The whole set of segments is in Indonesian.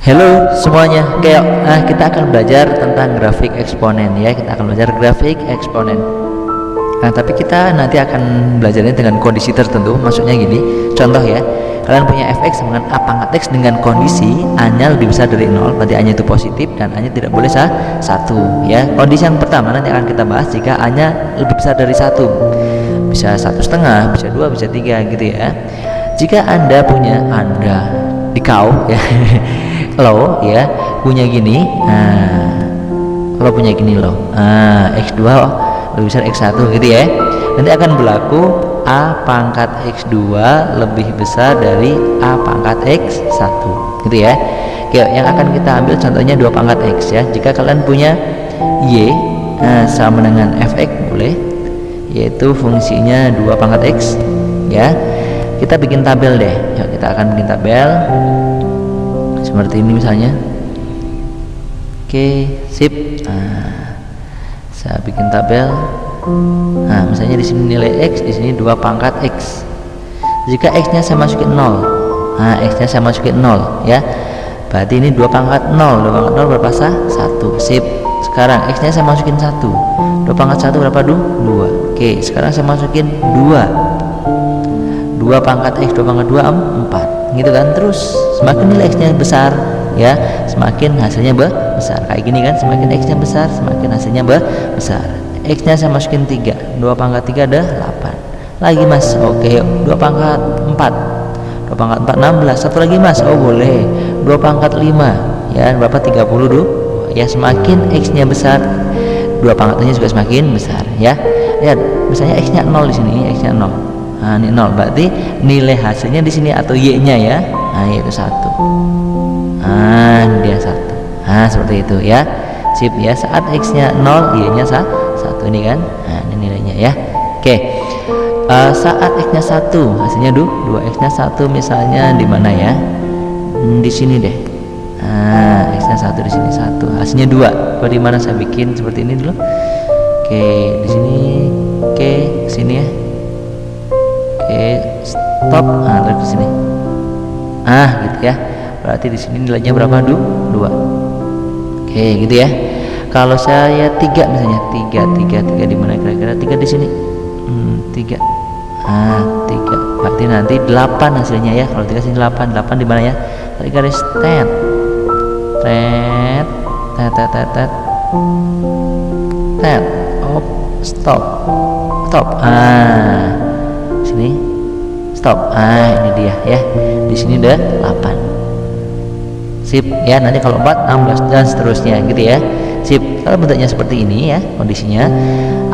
Halo semuanya, kita akan belajar tentang grafik eksponen ya. Kita akan belajar grafik eksponen. Nah, tapi kita nanti akan belajarnya dengan kondisi tertentu. Maksudnya gini, contoh ya. Kalian punya fx sama dengan a pangkat x dengan kondisi a-nya lebih besar dari 0, berarti a-nya itu positif dan a-nya tidak boleh 1 ya. Kondisi yang pertama nanti akan kita bahas jika a-nya lebih besar dari 1. Bisa 1,5, bisa 2, bisa 3 gitu ya. Jika kau ya lo ya punya gini, lo punya gini lo, x2 lebih besar x1 gitu ya, nanti akan berlaku a pangkat x2 lebih besar dari a pangkat x1 gitu ya. Oke, yang akan kita ambil contohnya 2 pangkat x ya. Jika kalian punya y sama dengan fx boleh, yaitu fungsinya 2 pangkat x ya. Kita bikin tabel deh. Yuk, kita akan bikin tabel seperti ini misalnya. Oke, sip. Saya bikin tabel. Nah, misalnya di sini nilai x, di sini 2 pangkat x. Jika x-nya saya masukin 0, x-nya saya masukin 0 ya. Berarti ini 2 pangkat 0. 2 pangkat 0 berapa sah? 1. Sip. Sekarang x-nya saya masukin 1. 2 pangkat 1 berapa? 2. Oke, sekarang saya masukin 2. 2 pangkat x, 2 pangkat 2, 4 gitu kan. Terus semakin nilai x nya besar ya, semakin hasilnya besar. Kayak gini kan, semakin x nya besar semakin hasilnya besar. X nya saya masukin 3, 2 pangkat 3 ada 8 lagi mas. Oke, 2 pangkat 4, 2 pangkat 4 16. Satu lagi mas, oh boleh 2 pangkat 5 ya, berapa? 32 ya. Semakin x nya besar, 2 pangkatnya juga semakin besar ya. Lihat misalnya x nya 0 di sini, x nya 0. Nah, ini 0, berarti nilai hasilnya di sini atau y-nya ya, yaitu 1. Ini dia 1. Seperti itu ya. Sip ya, saat x-nya 0, y-nya 1 ini kan. Ini nilainya ya. Oke. Saat x-nya 1, hasilnya 2, x-nya 1 misalnya di mana ya? Di sini deh. X-nya 1 di sini 1, hasilnya 2. Di mana saya bikin seperti ini dulu. Oke, di sini. Oke, sini ya. Oke, stop. Terus di sini. Gitu ya. Berarti di sini nilainya berapa? 2. Oke, gitu ya. Kalau saya 3 misalnya, 3 di mana kira-kira? 3 di sini. 3. 3. Berarti nanti 8 hasilnya ya. Kalau 3 sini 8 di mana ya? Tarik garis tet. Stop. Sini stop. Ini dia ya, di sini udah 8. Sip ya. Nanti kalau 4 16 dan seterusnya gitu ya. Sip. Kalau bentuknya seperti ini ya, kondisinya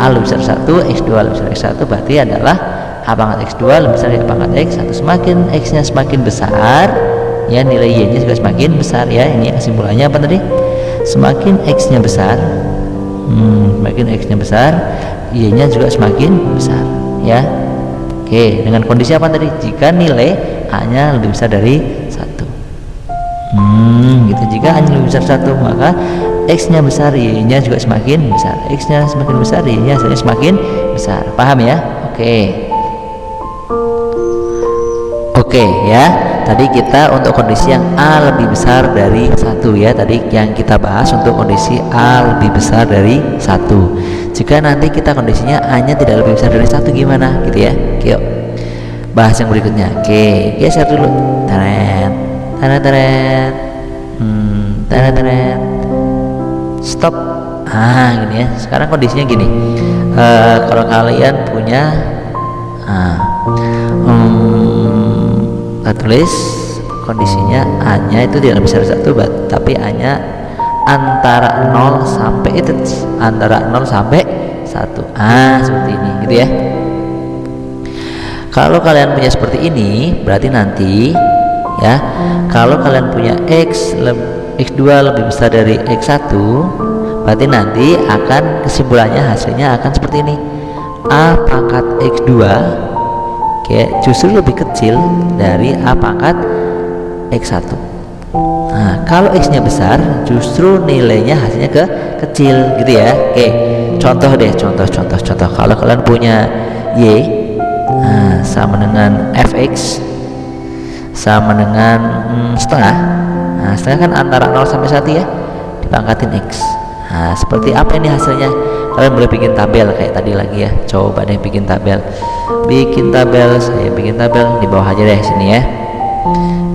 a lebih besar 1, x2 lebih besar x1, berarti adalah a pangkat x2 lebih besar dari a pangkat x1. Semakin x nya semakin besar ya, nilai y nya juga semakin besar ya. Ini kesimpulannya apa tadi? Semakin x nya besar, semakin x nya besar, y nya juga semakin besar ya. Oke, dengan kondisi apa tadi? Jika nilai a-nya lebih besar dari 1. Gitu. Jika a-nya lebih besar 1, maka x-nya besar, y-nya juga semakin besar. X-nya semakin besar, y-nya semakin besar. Paham ya? Oke ya. Tadi kita untuk kondisi yang a lebih besar dari 1 ya. Tadi yang kita bahas untuk kondisi a lebih besar dari 1. Jika nanti kita kondisinya a-nya tidak lebih besar dari 1 gimana gitu ya. Oke, yuk bahas yang berikutnya. Oke, geser dulu. Stop. Gini ya. Sekarang kondisinya gini. Kalau kalian punya kita tulis kondisinya a-nya itu tidak lebih besar 1, tapi a-nya antara 0 sampai 1. Seperti ini gitu ya. Kalau kalian punya seperti ini, berarti nanti ya, kalau kalian punya x2 lebih besar dari x1, berarti nanti akan kesimpulannya hasilnya akan seperti ini. A pangkat x2 justru lebih kecil dari a pangkat x1. Kalau x nya besar, justru nilainya hasilnya kecil gitu ya. Oke, contoh deh, contoh. Kalau kalian punya y sama dengan fx sama dengan setengah. Nah, setengah kan antara 0 sampai 1 ya, dipangkatin X. Nah, seperti apa ini hasilnya? Kalian boleh bikin tabel kayak tadi lagi ya. Coba deh bikin tabel. Saya bikin tabel di bawah aja deh sini ya.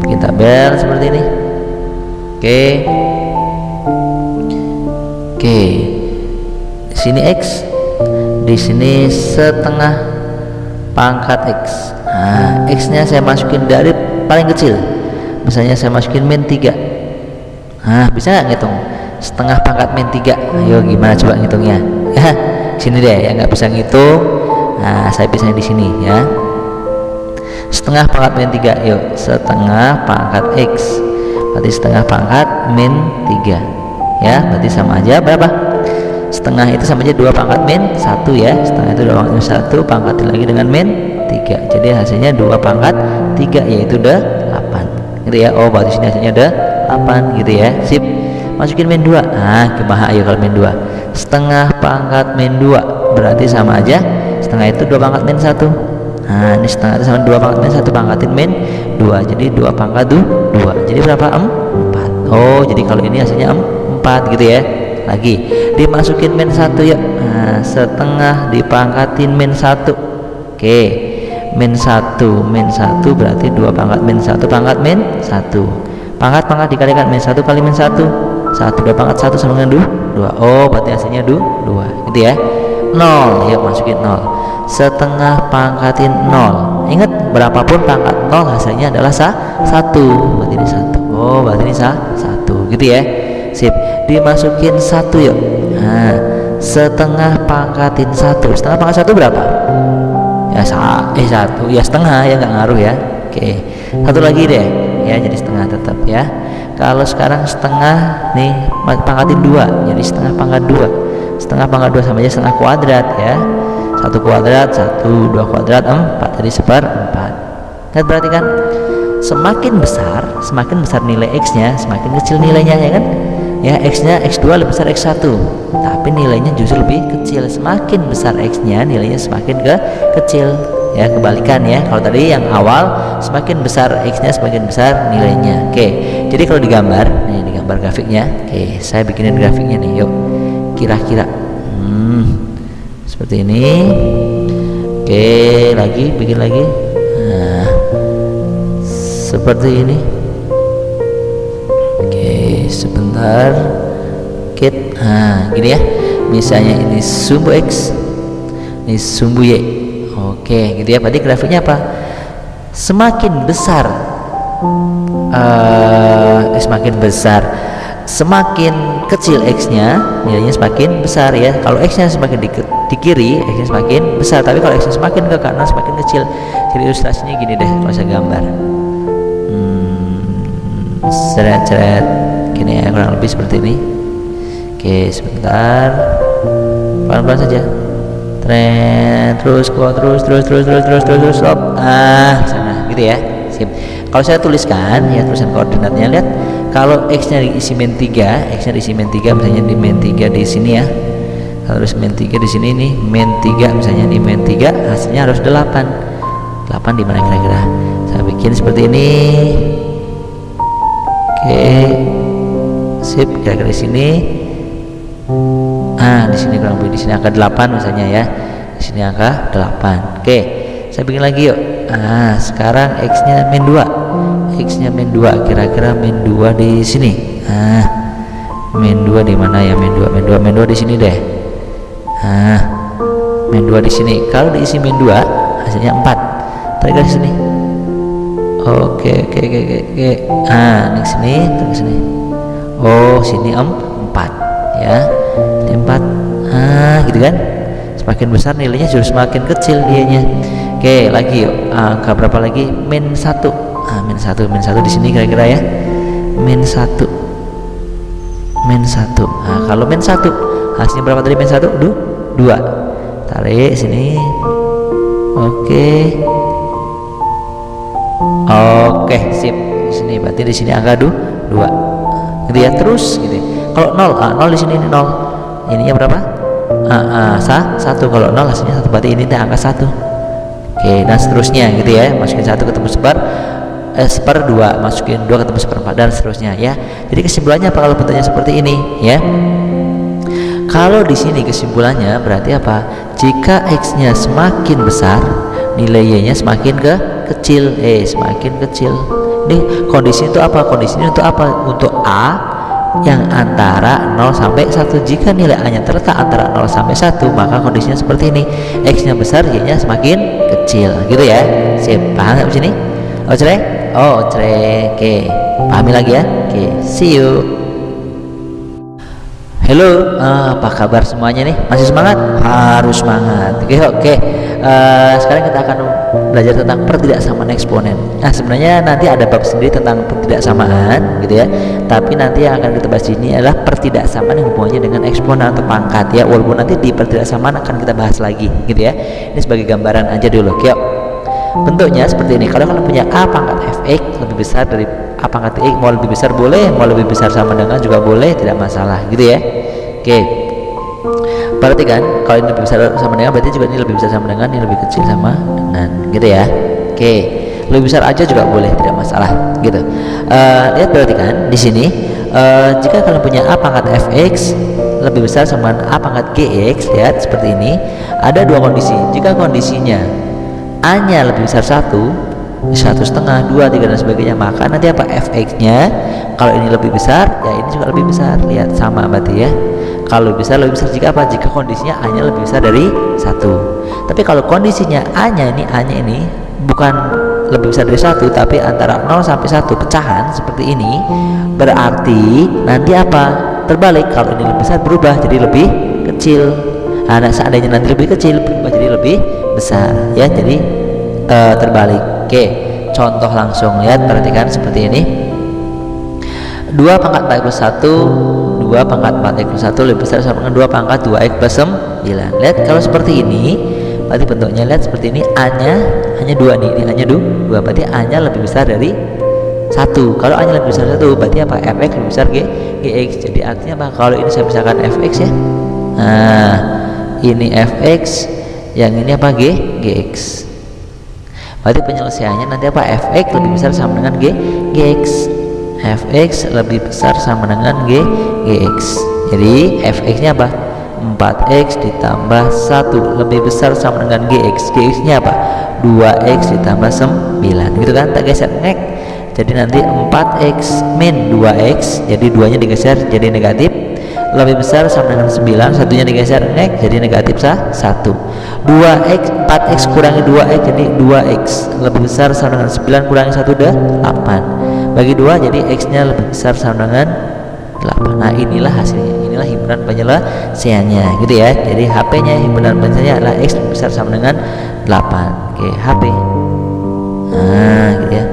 Bikin tabel seperti ini. Oke. Di sini X, di sini setengah pangkat X. Nah, X-nya saya masukin dari paling kecil. Misalnya saya masukin min 3. Nah, bisa nggak ngitung setengah pangkat min 3? Ayo gimana coba ngitungnya? Ya, sini deh ya, nggak bisa ngitung. Nah, saya pisahin di sini ya. Setengah pangkat min 3. Yuk, setengah pangkat X. Berarti setengah pangkat min 3. Ya, berarti sama aja berapa? Setengah itu sama aja 2 pangkat min 1 ya. Setengah itu 2 pangkat min 1 pangkatin lagi dengan min 3. Jadi hasilnya 2 pangkat 3 yaitu 8. Gitu ya. Oh, berarti sini hasilnya 8 gitu ya. Sip. Masukin min 2. Nah, gimana ayo kalau min 2? Setengah pangkat min 2 berarti sama aja. Setengah itu 2 pangkat min 1. Nah, ini setengah itu sama 2 pangkat min 1 pangkatin min 2. Jadi 2 pangkat 2. Jadi berapa? 4. Oh, jadi kalau ini hasilnya 4 gitu ya. Lagi dimasukin min 1 ya. Nah, setengah dipangkatin min 1. Oke. Min 1 berarti 2 pangkat min 1 pangkat min 1. Pangkat dikalikan min 1 kali min 1. 2 pangkat 1 sama dengan 2. Oh, berarti hasilnya 2 gitu ya. 0 ya, masukin 0. Setengah pangkatin 0. Ingat, berapapun pangkat 0 hasilnya adalah 1. Berarti ini 1. Oh, berarti ini 1 gitu ya. Sip. Dimasukin 1 yuk. Nah, setengah pangkatin 1. Setengah pangkat 1 berapa? Ya 1 ya, setengah ya, nggak ngaruh ya. Oke, satu lagi deh ya, jadi setengah tetap ya. Kalau sekarang setengah nih pangkatin 2, jadi setengah pangkat 2. Setengah pangkat 2 sama aja setengah kuadrat ya. 1 kuadrat 1, 2 kuadrat 4, jadi seperempat. Lihat, perhatikan, semakin besar nilai X-nya, semakin kecil nilainya ya kan. Ya, X-nya X2 lebih besar X1, tapi nilainya justru lebih kecil. Semakin besar X-nya, nilainya semakin kecil ya, kebalikan ya. Kalau tadi yang awal semakin besar X-nya semakin besar nilainya. Oke, jadi kalau digambar nih, digambar grafiknya. Oke, saya bikinin grafiknya nih, yuk. Kira-kira seperti ini. Oke, lagi bikin lagi. Nah, seperti ini. Sebentar, nah gini ya, misalnya ini sumbu X, ini sumbu Y. Oke, gitu ya. Berarti grafiknya apa? Semakin besar semakin kecil X-nya, nilainya semakin besar ya. Kalau X-nya semakin di kiri, X-nya semakin besar, tapi kalau X-nya semakin ke kanan semakin kecil. Jadi ilustrasinya gini deh kalau saya gambar. Ceret gini ya, kurang lebih seperti ini. Oke, sebentar, pelan-pelan saja. Terus stop. Sana gitu ya. Sip. Kalau saya tuliskan ya, tulisan koordinatnya, lihat, kalau X-nya diisi min 3, X-nya diisi min 3, misalnya di min 3 di sini ya. Kalau terus min 3 di sini nih, min 3 misalnya di min 3, hasilnya harus 8. 8 di mana kira-kira? Saya bikin seperti ini. Oke. Sip, kira-kira di sini. Di sini kurang lebih, di sini angka 8 misalnya ya. Di sini angka 8. Oke, saya bikin lagi yuk. Sekarang X-nya min 2. X-nya min 2, kira-kira min 2 di sini. Min 2 di mana ya? Min 2 di sini deh. Min 2 di sini. Kalau diisi min 2, hasilnya 4. Tarik ke sini. Oke. Ini sini, tarik ke sini. Oh, sini 4 ya. Ini 4. Gitu kan. Semakin besar nilainya justru semakin kecil dianya. Oke, lagi yuk. Angka berapa lagi? Min 1. Min 1 di sini kira-kira ya. Min 1. Kalau min 1 hasilnya berapa tadi? Min 1 2. Tarik sini. Oke, sip. Di sini berarti di sini angka 2. Gitu ya, terus gitu. Kalau 0 di sini 0. Ininya berapa? 1. Kalau 0 hasilnya 1, berarti ini angka 1. Oke, dan seterusnya gitu ya. Masukin 1 ketemu sebar. 1/2, masukin 2 ketemu 1/4 dan seterusnya ya. Jadi kesimpulannya apa kalau bentuknya seperti ini ya? Kalau di sini kesimpulannya berarti apa? Jika x-nya semakin besar, nilai y-nya semakin kecil, semakin kecil. Ini kondisi itu apa? Kondisi ini untuk apa? Untuk a yang antara 0 sampai 1. Jika nilai a-nya terletak antara 0 sampai 1, maka kondisinya seperti ini. X-nya besar, y-nya semakin kecil, gitu ya. Sip, paham nggak di sini? Oke, pahami lagi ya. Oke, see you. Halo, apa kabar semuanya nih? Masih semangat? Harus semangat. Oke. Sekarang kita akan belajar tentang pertidaksamaan eksponen. Nah, sebenarnya nanti ada bab sendiri tentang pertidaksamaan, gitu ya. Tapi nanti yang akan kita bahas ini adalah pertidaksamaan yang hubungannya dengan eksponen atau pangkat ya. Walaupun nanti di pertidaksamaan akan kita bahas lagi, gitu ya. Ini sebagai gambaran aja dulu. Oke. Bentuknya seperti ini. Kalau kalian punya a pangkat fx lebih besar dari a pangkat x, mau lebih besar boleh, mau lebih besar sama dengan juga boleh, tidak masalah, gitu ya. Oke. Perhatikan, kalau ini lebih besar sama dengan, berarti juga ini lebih besar sama dengan, ini lebih kecil sama dengan, gitu ya. Oke. Lebih besar aja juga boleh, tidak masalah, gitu. Lihat, perhatikan di sini. Jika kalian punya a pangkat fx lebih besar sama dengan a pangkat gx, lihat seperti ini. Ada dua kondisi. Jika kondisinya a-nya lebih besar 1, 1,5, 2, 3 dan sebagainya, maka nanti apa? fx-nya kalau ini lebih besar, ya ini juga lebih besar. Lihat, sama berarti ya. Kalau lebih besar jika apa? Jika kondisinya a-nya lebih besar dari 1. Tapi kalau kondisinya a-nya ini bukan lebih besar dari 1, tapi antara 0 sampai 1 pecahan seperti ini, berarti nanti apa? Terbalik, kalau ini lebih besar berubah jadi lebih kecil. Nah, seandainya nanti lebih kecil berubah jadi lebih besar ya. Jadi terbalik. Oke, contoh langsung ya, perhatikan seperti ini. 2 pangkat 4 plus 1, 2 pangkat 4x plus 1 lebih besar sama dengan 2 pangkat 2x plus 9. Lihat, kalau seperti ini berarti bentuknya, lihat seperti ini, a-nya hanya 2 nih, ini hanya 2, berarti a-nya lebih besar dari 1. Kalau a-nya lebih besar 1, berarti apa? fx lebih besar gx. Jadi artinya apa? Kalau ini saya misalkan fx ya, nah ini fx, yang ini apa? Gx. Berarti penyelesaiannya nanti apa? fx lebih besar sama dengan gx. fx lebih besar sama dengan gx. Jadi fx-nya apa? 4x ditambah 1 lebih besar sama dengan gx. Gx-nya apa? 2x ditambah 9, gitu kan? Tak geser nek. Jadi nanti 4x min 2x, jadi 2-nya digeser jadi negatif, lebih besar sama dengan 9, satunya digeser nek jadi negatif 1. 2x 4x kurangi 2x jadi 2x, lebih besar sama dengan 9 kurangi 1 udah 8, bagi 2 jadi x nya lebih besar sama dengan 8. Nah, inilah hasilnya, inilah himpunan penyelesaiannya, gitu ya. Jadi HP nya himpunan penyelesaiannya adalah x lebih besar sama dengan 8. Oke, HP, nah gitu ya,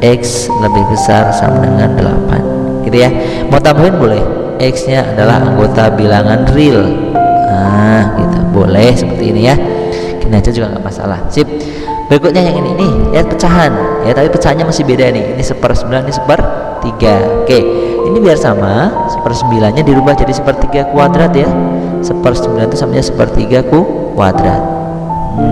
x lebih besar sama dengan 8, gitu ya. Mau tambahin boleh, x nya adalah anggota bilangan real, nah gitu, boleh seperti ini ya. Gini aja juga nggak masalah. Sip. Berikutnya yang ini nih, lihat pecahan ya, tapi pecahannya masih beda nih. Ini 1/9, ini 1/3. Oke, ini biar sama, 1/9-nya dirubah jadi 1/3 kuadrat ya. 1/9 itu sama aja 1/3 kuadrat.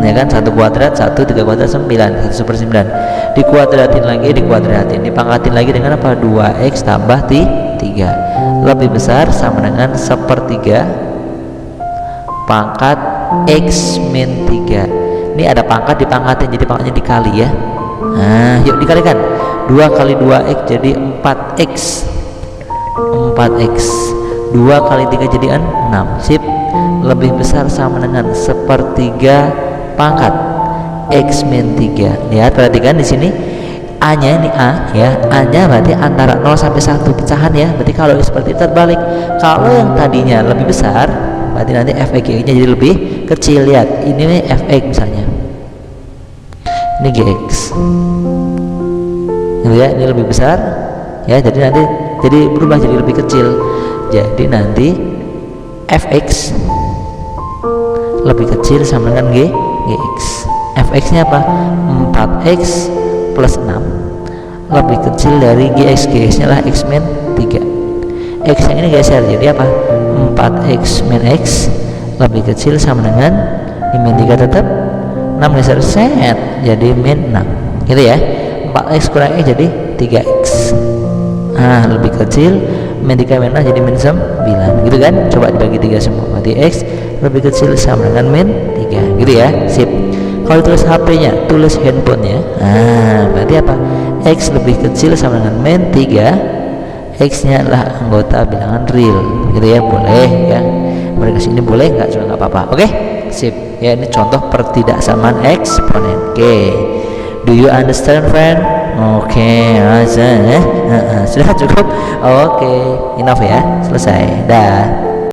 Ya kan, 1 kuadrat 1, 3 kuadrat 9, 1/9. Dikuadratin lagi, dikuadratin, dipangkatin lagi dengan apa? 2x tambah 3 lebih besar sama dengan 1/3 pangkat x min 3. Ini ada pangkat dipangkatin, jadi pangkatnya dikali ya. Nah, yuk dikalikan. 2 kali 2x jadi 4x. 4x. 2 kali 3 jadi 6. Sip. Lebih besar sama dengan 1/3 pangkat x min 3. Lihat, perhatikan di sini a-nya, ini a ya. A-nya berarti antara 0 sampai 1 pecahan ya. Berarti kalau seperti itu terbalik. Kalau yang tadinya lebih besar, berarti nanti fx-nya jadi lebih kecil. Lihat, ini nih fx misalnya, ini gx, gitu ya, ini lebih besar ya, jadi nanti jadi berubah jadi lebih kecil. Jadi nanti fx lebih kecil sama dengan gx. fx-nya apa? 4x plus 6 lebih kecil dari gx. Gx-nya lah x min 3. X yang ini geser jadi apa? 4x min x lebih kecil sama dengan min 3 tetap 6 geser set jadi min 6, gitu ya. 4x kurang x jadi 3x. Nah, lebih kecil min 3 min 0 jadi min 9 gitu kan. Coba dibagi 3 semua, berarti x lebih kecil sama dengan min 3 gitu ya. Sip. Kalau tulis HP-nya, tulis handphonenya, nah berarti apa? X lebih kecil sama dengan min 3, X nya adalah anggota bilangan real gitu ya. Boleh ya, mereka sini boleh nggak juga nggak apa-apa. Oke, sip ya. Ini contoh pertidaksamaan eksponen. Oke, do you understand friend? Oke, sudah cukup. Oke, enough ya, selesai dah.